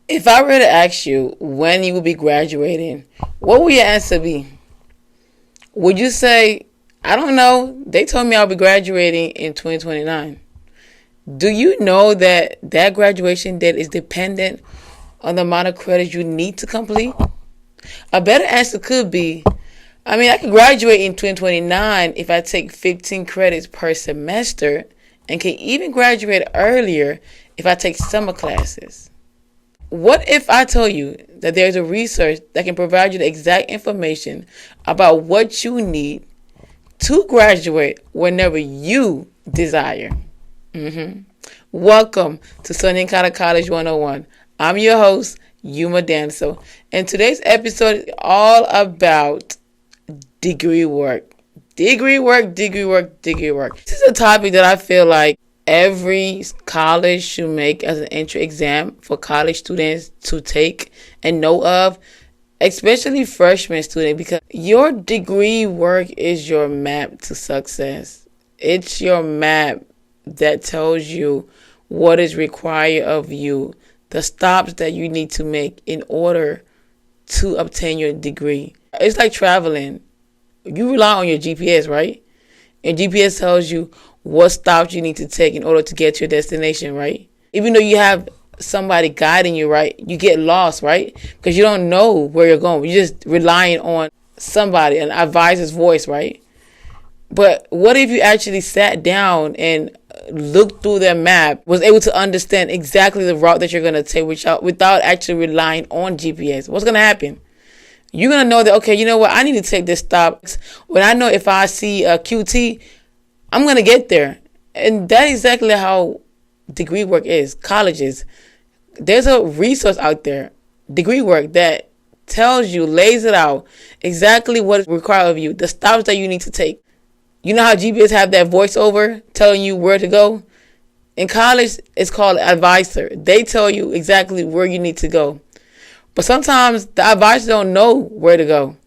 If I were to ask you when you will be graduating, what would your answer be? Would you say, I don't know, they told me I'll be graduating in 2029? Do you know that that graduation date is dependent on the amount of credits you need to complete? A better answer could be, I could graduate in 2029 if I take 15 credits per semester and can even graduate earlier if I take summer classes. What if I tell you that there's a research that can provide you the exact information about what you need to graduate whenever you desire? Welcome to Soninkara College 101. I'm your host, Yuma Danso, and today's episode is all about degree work. Degree work. This is a topic that I feel like every college should make as an entry exam for college students to take and know of, especially freshman students, because your degree work is your map to success. It's your map that tells you what is required of you, the stops that you need to make in order to obtain your degree. It's like traveling. You rely on your GPS, right? And GPS tells you what stops you need to take in order to get to your destination, right? Even though you have somebody guiding you, right, you get lost, right? Because you don't know where you're going. You're just relying on somebody, an advisor's voice, right? But what if you actually sat down and looked through their map, was able to understand exactly the route that you're going to take without actually relying on GPS? What's going to happen? You're going to know that, okay, you know what, I need to take this stop. When I know if I see a QT, I'm going to get there. And that's exactly how degree work is. Colleges, there's a resource out there, degree work, that tells you, lays it out, exactly what is required of you, the stops that you need to take. You know how GPS have that voiceover telling you where to go? In college, it's called advisor. They tell you exactly where you need to go. But sometimes the advisor don't know where to go.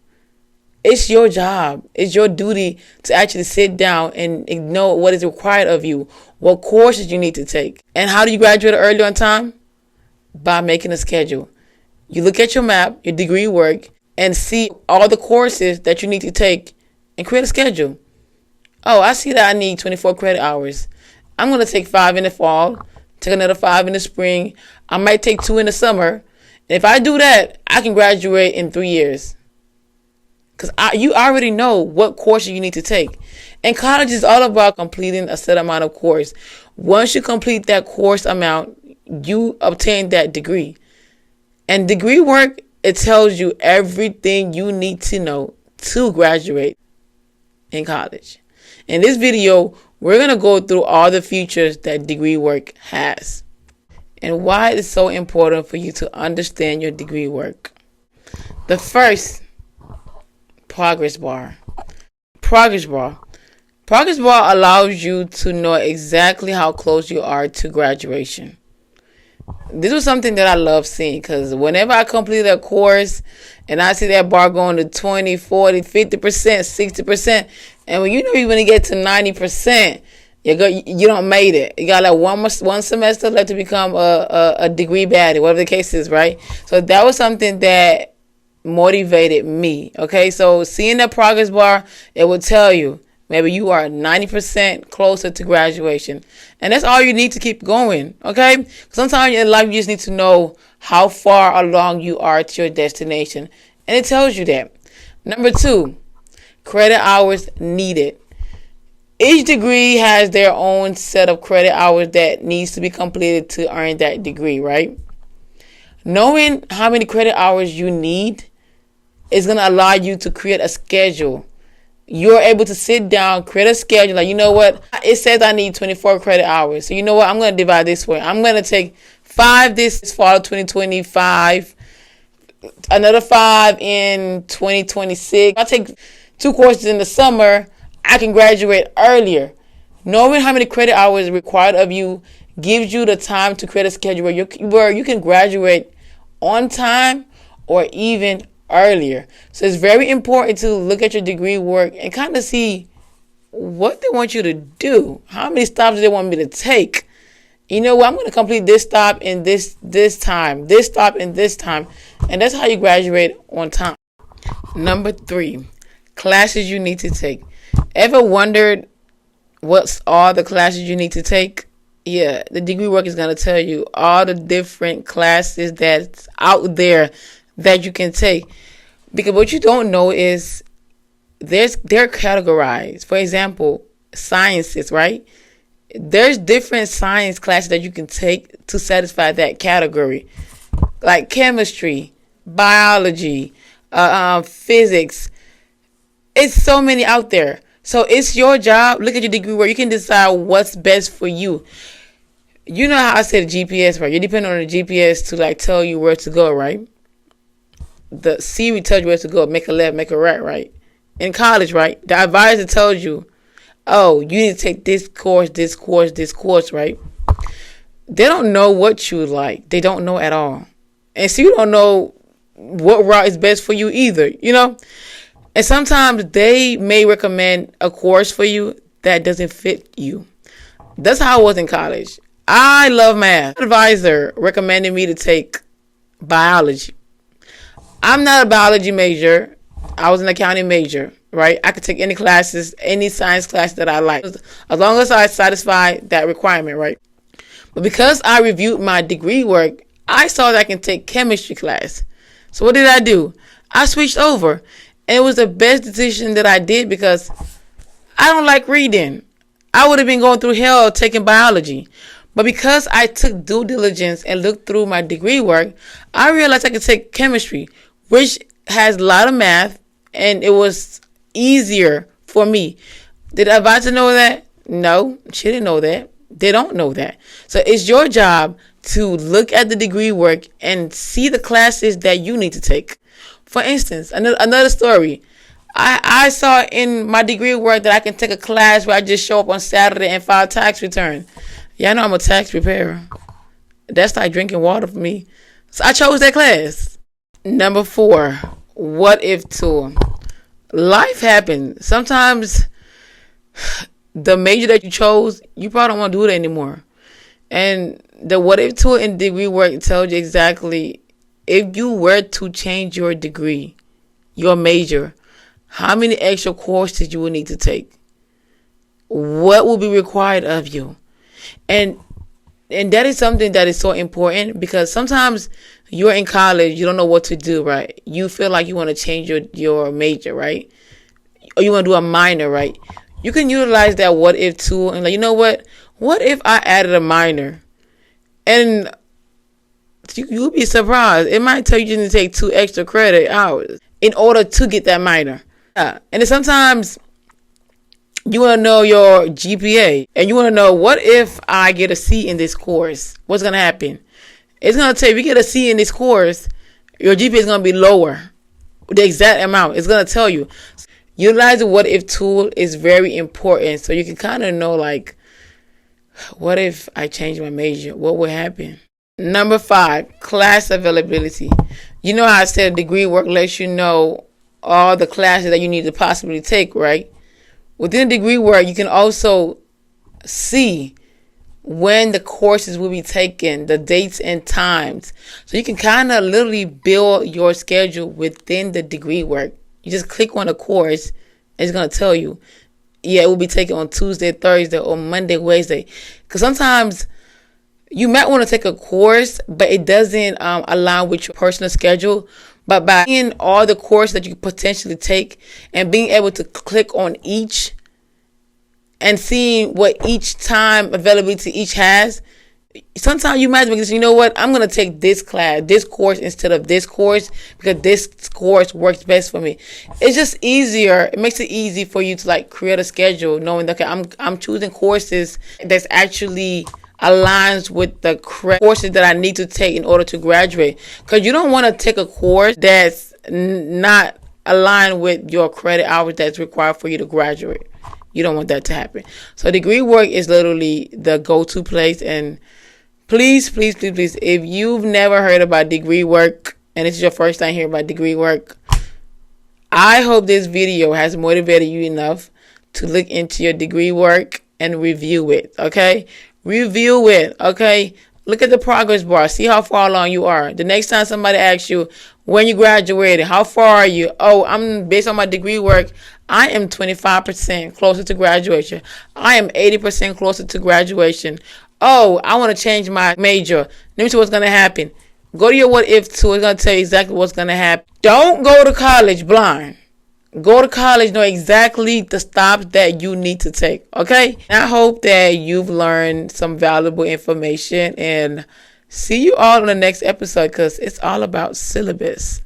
It's your job. It's your duty to actually sit down and know what is required of you, what courses you need to take. And how do you graduate early on time? By making a schedule. You look at your map, your degree work, and see all the courses that you need to take and create a schedule. Oh, I see that I need 24 credit hours. I'm going to take 5 in the fall, take another 5 in the spring. I might take 2 in the summer. And if I do that, I can graduate in 3 years. Because you already know what courses you need to take. And college is all about completing a set amount of course. Once you complete that course amount, you obtain that degree. And degree work, it tells you everything you need to know to graduate in college. In this video, we're going to go through all the features that degree work has and why it's so important for you to understand your degree work. The first, progress bar. Progress bar allows you to know exactly how close you are to graduation. This was something that I love seeing, because whenever I complete a course and I see that bar going to 20, 40, 50%, 60%, and when you know you're going to get to 90%, you don't made it. You got like one semester left to become a degree baddie, whatever the case is, right? So that was something that motivated me, okay? So seeing that progress bar, it will tell you, maybe you are 90% closer to graduation. And that's all you need to keep going, okay? Sometimes in life, you just need to know how far along you are to your destination. And it tells you that. Number 2, credit hours needed. Each degree has their own set of credit hours that needs to be completed to earn that degree, right? Knowing how many credit hours you need is going to allow you to create a schedule. You're able to sit down, create a schedule. Like, you know what? It says I need 24 credit hours. So you know what? I'm going to divide this way. I'm going to take 5 this fall of 2025, another 5 in 2026. I take 2 courses in the summer, I can graduate earlier. Knowing how many credit hours required of you gives you the time to create a schedule where you can graduate on time or even earlier. So it's very important to look at your degree work and kind of see what they want you to do. How many stops do they want me to take? You know what? I'm going to complete this stop in this time, this stop in this time, and that's how you graduate on time. Number 3, classes you need to take. Ever wondered what's all the classes you need to take? Yeah, the DegreeWorks is going to tell you all the different classes that's out there that you can take. Because what you don't know is they're categorized. For example, sciences, right? There's different science classes that you can take to satisfy that category, like chemistry, biology, physics. It's so many out there. So it's your job. Look at your degree where you can decide what's best for you. You know how I said GPS, right? You depend on the GPS to like tell you where to go, right? The Siri tells you where to go, make a left, make a right, right? In college, right? The advisor tells you, oh, you need to take this course, this course, this course, right? They don't know what you like. They don't know at all. And so you don't know what route is best for you either, you know? And sometimes they may recommend a course for you that doesn't fit you. That's how I was in college. I love math. My advisor recommended me to take biology. I'm not a biology major. I was an accounting major, right? I could take any classes, any science class that I like, as long as I satisfy that requirement, right? But because I reviewed my degree work, I saw that I can take chemistry class. So what did I do? I switched over. And it was the best decision that I did because I don't like reading. I would have been going through hell taking biology. But because I took due diligence and looked through my degree work, I realized I could take chemistry, which has a lot of math, and it was easier for me. Did the advisor know that? No, she didn't know that. They don't know that. So it's your job to look at the degree work and see the classes that you need to take. For instance, another story. I saw in my degree work that I can take a class where I just show up on Saturday and file tax return. Yeah, I know I'm a tax preparer. That's like drinking water for me. So I chose that class. Number 4, what if tool. Life happens. Sometimes the major that you chose, you probably don't want to do it anymore. And the what if tool in degree work tells you exactly if you were to change your degree, your major, how many extra courses you will need to take. What will be required of you. And that is something that is so important because sometimes you're in college, you don't know what to do, right? You feel like you want to change your major, right? Or you want to do a minor, right? You can utilize that what if tool and like, you know what? What if I added a minor? And you'll be surprised. It might tell you to take 2 extra credit hours in order to get that minor. Yeah. And then sometimes you want to know your GPA and you want to know what if I get a C in this course? What's going to happen? It's going to tell you if you get a C in this course, your GPA is going to be lower. The exact amount. It's going to tell you. Utilize the what if tool is very important so you can kind of know like, what if I change my major? What would happen? Number 5, class availability. You know how I said degree work lets you know all the classes that you need to possibly take, right? Within degree work, you can also see when the courses will be taken, the dates and times. So you can kind of literally build your schedule within the degree work. You just click on a course, and it's going to tell you, yeah, it will be taken on Tuesday, Thursday, or Monday, Wednesday. Because sometimes you might want to take a course, but it doesn't align with your personal schedule. But by seeing all the courses that you could potentially take and being able to click on each and seeing what each time availability each has, sometimes you might be thinking, you know what, I'm going to take this class, this course instead of this course because this course works best for me. It's just easier. It makes it easy for you to like create a schedule knowing that, okay, I'm choosing courses that's actually aligns with the courses that I need to take in order to graduate. Because you don't want to take a course that's not aligned with your credit hours that's required for you to graduate. You don't want that to happen. So degree work is literally the go-to place. And please, please, please, please, if you've never heard about degree work and this is your first time hearing about degree work, I hope this video has motivated you enough to look into your degree work and review it, okay? Review it, okay? Look at the progress bar. See how far along you are. The next time somebody asks you when you graduated, how far are you? Oh, I'm based on my degree work. I am 25% closer to graduation. I am 80% closer to graduation. Oh, I want to change my major. Let me see what's going to happen. Go to your what if tool. It's going to tell you exactly what's going to happen. Don't go to college blind. Go to college, know exactly the stops that you need to take, okay? And I hope that you've learned some valuable information, and see you all in the next episode because it's all about syllabus.